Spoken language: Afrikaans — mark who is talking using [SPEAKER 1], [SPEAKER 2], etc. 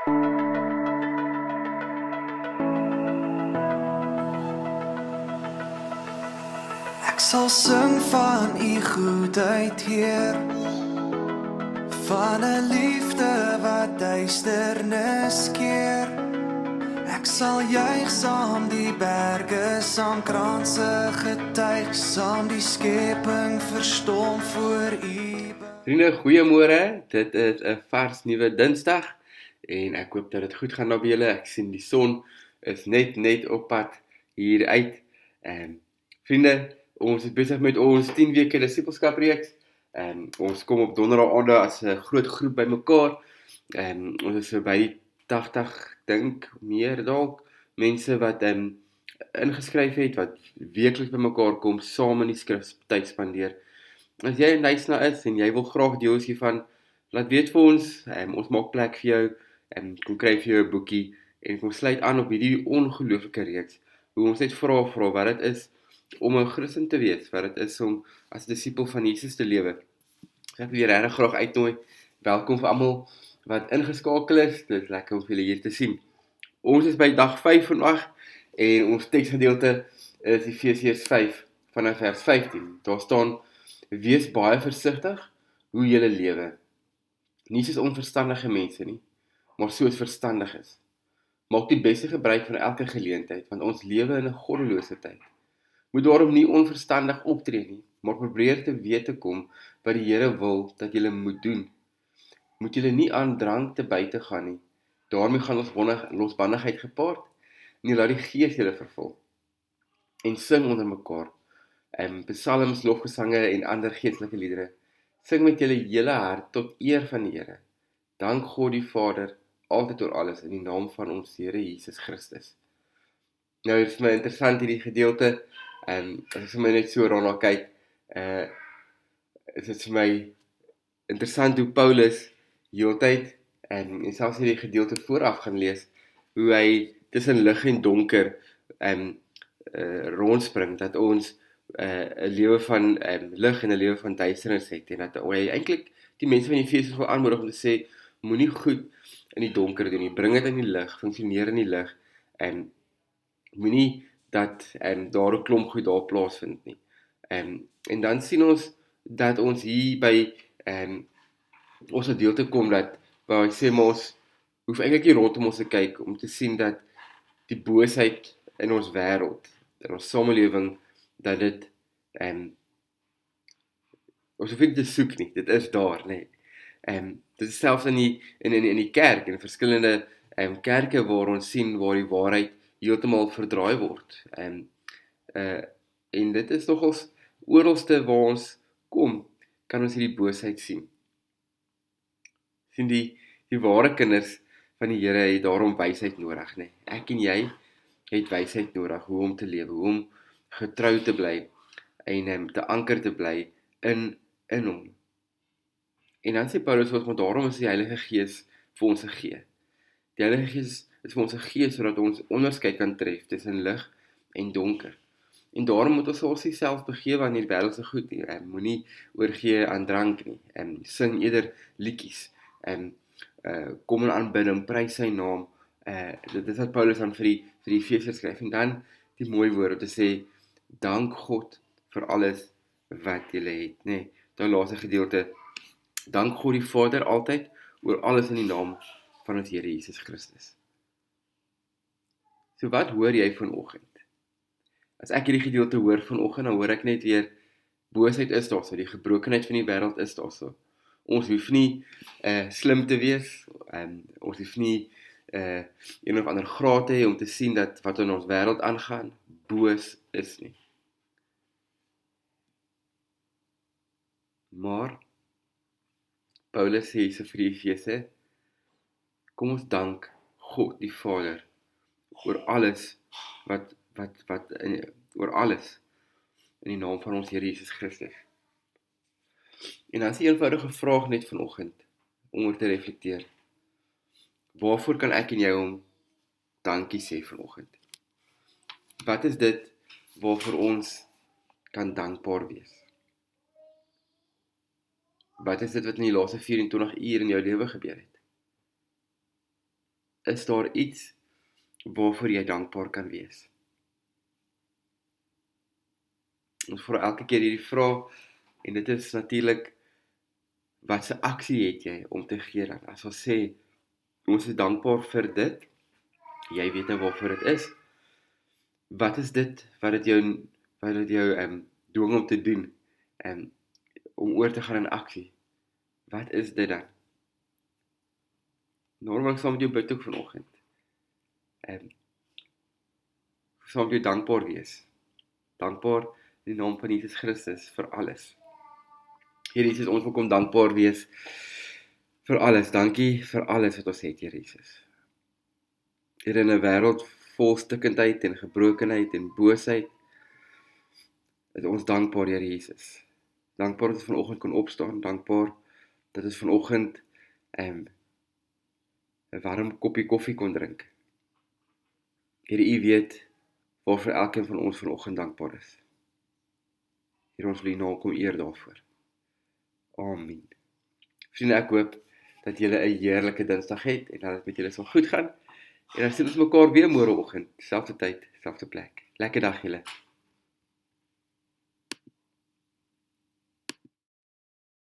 [SPEAKER 1] Ek sal sing van u goedheid, Heer, van 'n liefde wat duisternis keer. Ek sal juig saam die berge, saam kranse getuig, saam die skepping verstom voor u.
[SPEAKER 2] Vriende, goeiemôre. Dit is 'n vars nuwe Dinsdag en ek hoop dat dit goed gaan daar by julle. Ek sien die son is net op pad hier uit. Vriende, ons is besig met ons 10 weke disipelskap reeks. Ons kom op donderdaande as 'n groot groep bymekaar. Ons is so by die 80, dink meer dalk, mense wat ingeskryf het, wat weekliks bymekaar kom, saam in die skrif tyd spandeer. As jy 'n luisteraar is en jy wil graag deel wees hiervan, laat weet vir ons. Ons maak plek vir jou. Kom kry vir jou 'n boekie en kom sluit aan op hierdie ongelooflike reeks. Hoe ons net vra wat dit is om 'n Christen te wees, wat dit is om as 'n disipel van Jesus te lewe. Ek wil julle regtig graag uitnooi. Welkom vir almal wat ingeskakel is. Dit is lekker om julle hier te sien. Ons is by dag 5 vandag en ons teksgedeelte is Efesiërs 5 vanaf vers 15. Daar staan: Wees baie versigtig hoe julle lewe. Nie soos onverstandige mense nie, maar soos verstandig is. Maak die beste gebruik van elke geleentheid, want ons lewe in 'n goddelose tyd. Moet daarom nie onverstandig optree nie, maar probeer te weet te kom wat die Here wil dat julle moet doen. Moet julle nie aan drank te buite gaan nie. Daarmee gaan losbandigheid gepaard. Nie laat die Gees julle vervul. En sing onder mekaar. Psalms, lofgesange en ander geestelike liedere. Sing met julle hele hart tot eer van die Here. Dank God die Vader altyd oor alles in die naam van ons Here Jesus Christus. Nou, dit is my interessant hierdie gedeelte. As ek vir my net so daarna kyk, is dit vir my interessant hoe Paulus heeltyd en selfs hierdie gedeelte vooraf gaan lees, hoe hy tussen lig en donker rondspring, dat ons 'n lewe van lig en 'n lewe van duisternis het, en dat hy eintlik die mense van Efesië wil aanmoedig om te sê, moenie goed in die donker doen nie, bring dit in die lig, funksioneer in die lig, moenie dat daar 'n klomp goed daar plaasvind nie. En dan sien ons dat ons hier by ons gedeelte kom dat waar hy sê, maar ons hoef eintlik nie rondom ons te kyk om te sien dat die boosheid in ons wêreld, in ons samelewing, dat dit ons hoef nie te soek nie, dit is daar, nee. Dit is selfs in die kerk, in verskillende kerke waar ons sien waar die waarheid heeltemal verdraai word. En dit is nogals oralste waar ons kom, kan ons hierdie boosheid sien. Sien die ware kinders van die Here het daarom wysheid nodig, nee. Ek en jy het wysheid nodig, hoe om te lewe, hoe om getrou te bly en te anker te bly in hom. En dan sê Paulus, wat daarom is die Heilige Gees vir ons gegee. Die Heilige Gees is vir ons gegee sodat ons onderskeid kan tref tussen lig en donker. En daarom moet ons ons self begewe aan die wêreldse goed nie. Moenie oorgee aan drank nie. Sing eerder liedjies. Kom en aanbid hom, prys sy naam. Dit is wat Paulus dan vir die Efesiërs skryf. En dan die mooi woord om te sê, dank God vir alles wat julle het, nee. Dan laaste gedeelte, dank God die Vader altyd oor alles in die naam van ons Here Jesus Christus. So wat hoor jy vanoggend? As ek hierdie gedeelte hoor vanoggend, dan hoor ek net weer, boosheid is daar so, die gebrokenheid van die wêreld is daar so. Ons hoef nie slim te wees, ons hoef nie een of ander graad te hê om te sien dat wat in ons wêreld aangaan, boos is nie. Maar Paulus sê vir die Efese, kom ons dank God die Vader oor alles oor alles in die naam van ons Here Jesus Christus. En dan is die eenvoudige vraag net vanoggend om oor te reflekteer. Waarvoor kan ek en jy hom dankie sê vanoggend? Wat is dit waarvoor ons kan dankbaar wees? Wat is dit wat in die laaste 24 uur in jou lewe gebeur het? is daar iets waarvoor jy dankbaar kan wees? Ons vra elke keer hierdie vraag, en dit is natuurlik, wat se aksie het jy om te gee dan? As ons sê, ons is dankbaar vir dit, jy weet nou waarvoor dit is, wat is dit wat dit jou dwing om te doen, om oor te gaan in aksie? Wat is dit dan? Normaal saam met jou bid ook vanoggend. Saam met jou dankbaar wees. Dankbaar in die naam van Jesus Christus vir alles. Here Jesus, ons wil kom dankbaar wees vir alles. Dankie vir alles wat ons het, Here Jesus. Here, in 'n wêreld vol stikkindheid en gebrokenheid en boosheid, is ons dankbaar, Here Jesus. Dankbaar dat ons vanoggend kon opstaan, dankbaar dat ons vanoggend 'n warm koppie koffie kon drink. Here, U weet waarvoor elkeen van ons vanoggend dankbaar is. Here, ons wil U naam kom eer daarvoor. Amen. Vriende, ek hoop dat julle 'n heerlike Dinsdag het en dat dit met julle sal goed gaan. En dan sien ons mekaar weer môreoggend, selfde tyd, selfde plek. Lekker dag julle.